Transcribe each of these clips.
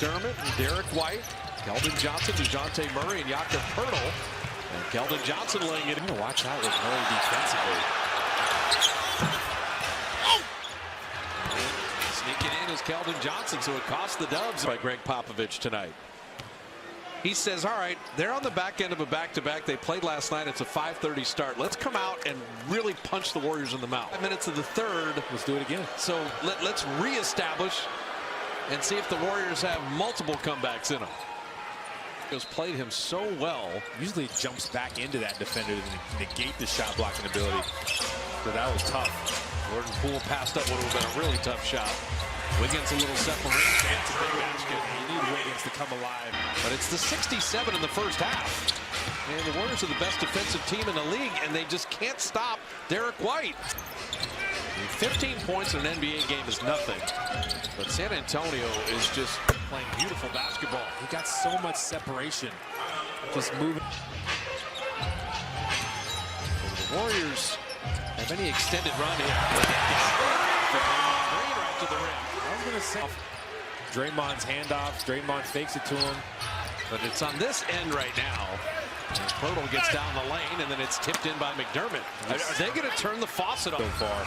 Dermott and Derek White, Keldon Johnson, DeJounte Murray, and Jakob Poeltl. And Keldon Johnson laying it in. Watch out with Murray defensively. Sneaking in is Keldon Johnson, so it cost the Dubs by Greg Popovich tonight. He says, all right, they're on the back end of a back-to-back. They played last night. It's a 5:30 start. Let's come out and really punch the Warriors in the mouth. 5 minutes of the third. Let's do it again. So let's reestablish and see if the Warriors have multiple comebacks in them. He's played him so well. Usually jumps back into that defender to negate the shot blocking ability. So that was tough. Jordan Poole passed up what would have been a really tough shot. Wiggins a little separation. It's a big basket. You need Wiggins to come alive. But it's the 67 in the first half. And the Warriors are the best defensive team in the league, and they just can't stop Derek White. 15 points in an NBA game is nothing. But San Antonio is just playing beautiful basketball. He got so much separation. Just moving. The Warriors have any extended run here. Right to the rim. I was going to say Draymond's handoff. Draymond fakes it to him. But it's on this end right now. As Poeltl gets down the lane, and then it's tipped in by McDermott. Are they going to turn the faucet on? So far.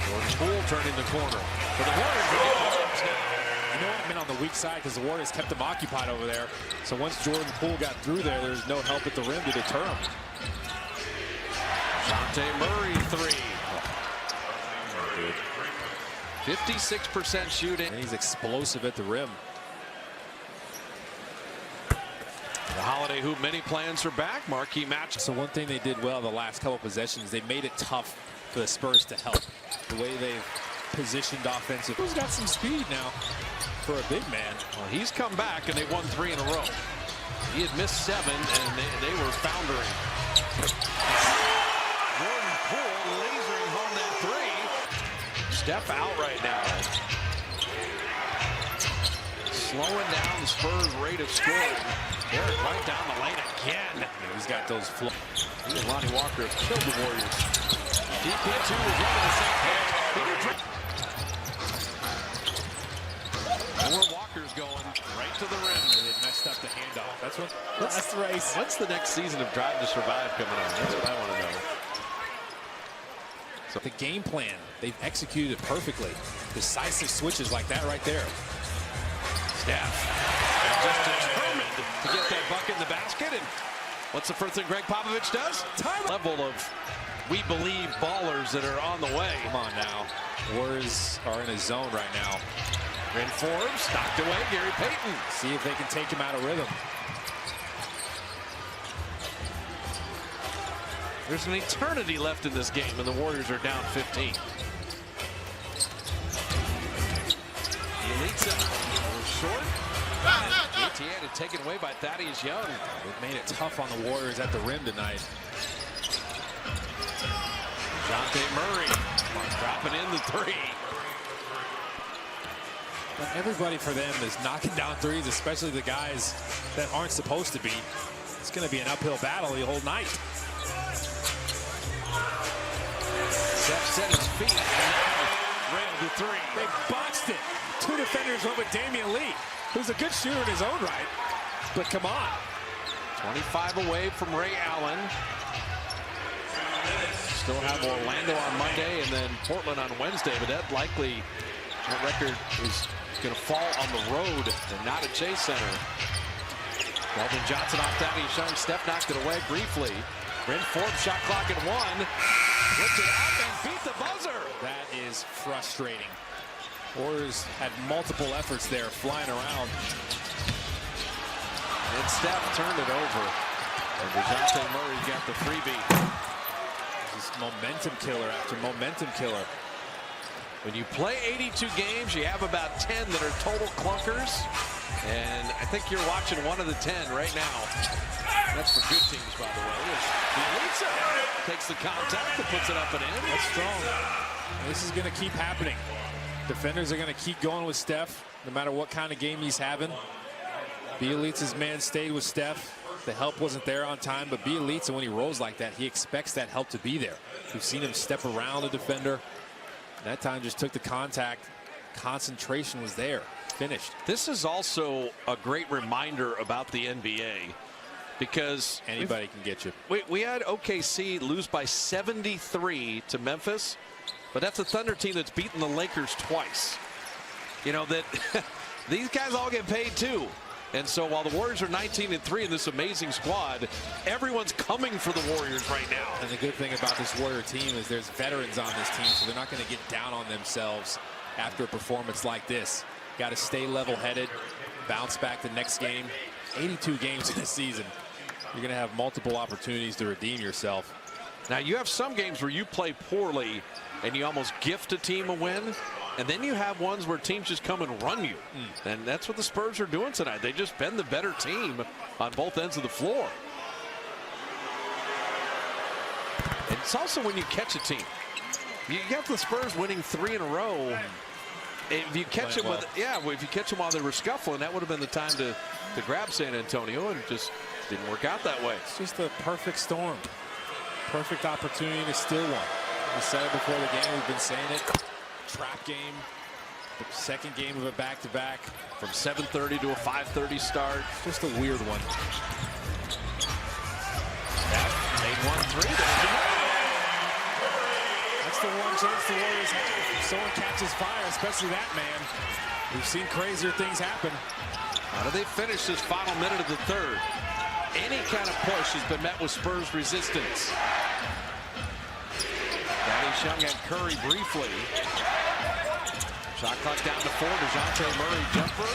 Jordan Poole turning the corner. For the Warriors, you know what? I mean, on the weak side, because the Warriors kept them occupied over there. So once Jordan Poole got through there, there's no help at the rim to deter him. DeJounte Murray three. 56% shooting. And he's explosive at the rim. The Holiday Hoop mini plans are back. Marquee match. So one thing they did well the last couple possessions, they made it tough for the Spurs to help. The way they've positioned offensive. Who's got some speed now for a big man? Well, he's come back, and they won 3 in a row. He had missed 7, and they were foundering. Jordan Poole lasering home that 3. Steph out right now. Slowing down the Spurs' rate of scoring. Derek right down the lane again. Yeah, he's got those flow. He and Lonnie Walker have killed the Warriors. DP2 was running the same page. More Walker's going right to the rim. They messed up the handoff. That's the race. What's the next season of Drive to Survive coming on? That's what I want to know. So the game plan, they've executed it perfectly. Decisive switches like that right there. Steph just determined to get that bucket in the basket. And what's the first thing Greg Popovich does? Time level of we believe ballers that are on the way. Come on now. Warriors are in a zone right now. Bryn Forbes knocked away Gary Payton. See if they can take him out of rhythm. There's an eternity left in this game, and the Warriors are down 15. Short. Etienne taken away by Thaddeus Young. They've made it tough on the Warriors at the rim tonight. DeJounte Murray dropping in the 3. But everybody for them is knocking down threes, especially the guys that aren't supposed to be. It's going to be an uphill battle the whole night. Steph set his feet. Railed the 3. They botched it. 2 defenders went with Damian Lee, who's a good shooter in his own right. But come on. 25 away from Ray Allen. Still have Orlando on Monday and then Portland on Wednesday, but that record is going to fall on the road and not at Chase Center. Keldon Johnson off Thaddeus Young. Steph knocked it away briefly. Bryn Forbes shot clock at 1. Flipped it up and beat the buzzer. That is frustrating. Warriors had multiple efforts there flying around. And Steph turned it over. And DeJounte Murray got the freebie. This momentum killer after momentum killer. When you play 82 games, you have about 10 that are total clunkers. And I think you're watching one of the 10 right now. That's for good teams, by the way. Bielitsa takes the contact and puts it up and in. That's strong. This is going to keep happening. Defenders are going to keep going with Steph, no matter what kind of game he's having. Bielitsa's man stayed with Steph. The help wasn't there on time, but Bielitsa, when he rolls like that, he expects that help to be there. We've seen him step around a defender. That time just took the contact concentration was there. Finished. This is also a great reminder about the NBA because anybody can get you. We had OKC lose by 73 to Memphis, but that's a Thunder team that's beaten the Lakers twice. You know that these guys all get paid too. And so while the Warriors are 19-3 in this amazing squad, everyone's coming for the Warriors right now. And the good thing about this Warrior team is there's veterans on this team, so they're not going to get down on themselves after a performance like this. Got to stay level-headed, bounce back the next game. 82 games in a season. You're going to have multiple opportunities to redeem yourself. Now, you have some games where you play poorly and you almost gift a team a win. And then you have ones where teams just come and run you. And that's what the Spurs are doing tonight. They've just been the better team on both ends of the floor. And it's also when you catch a team. You got the Spurs winning 3 in a row. If you catch them if you catch them while they were scuffling, that would have been the time to grab San Antonio, and it just didn't work out that way. It's just a perfect storm. Perfect opportunity to steal one. We said it before the game. We've been saying it. Trap game, the second game of a back-to-back. From 7:30 to a 5:30 start. Just a weird one. Made 1-3. That's the one chance the Warriors have. If someone catches fire, especially that man. We've seen crazier things happen. How do they finish this final minute of the third? Any kind of push has been met with Spurs resistance. Thaddeus Young and Curry briefly. Shot clock down to 4. DeJounte Murray jumper.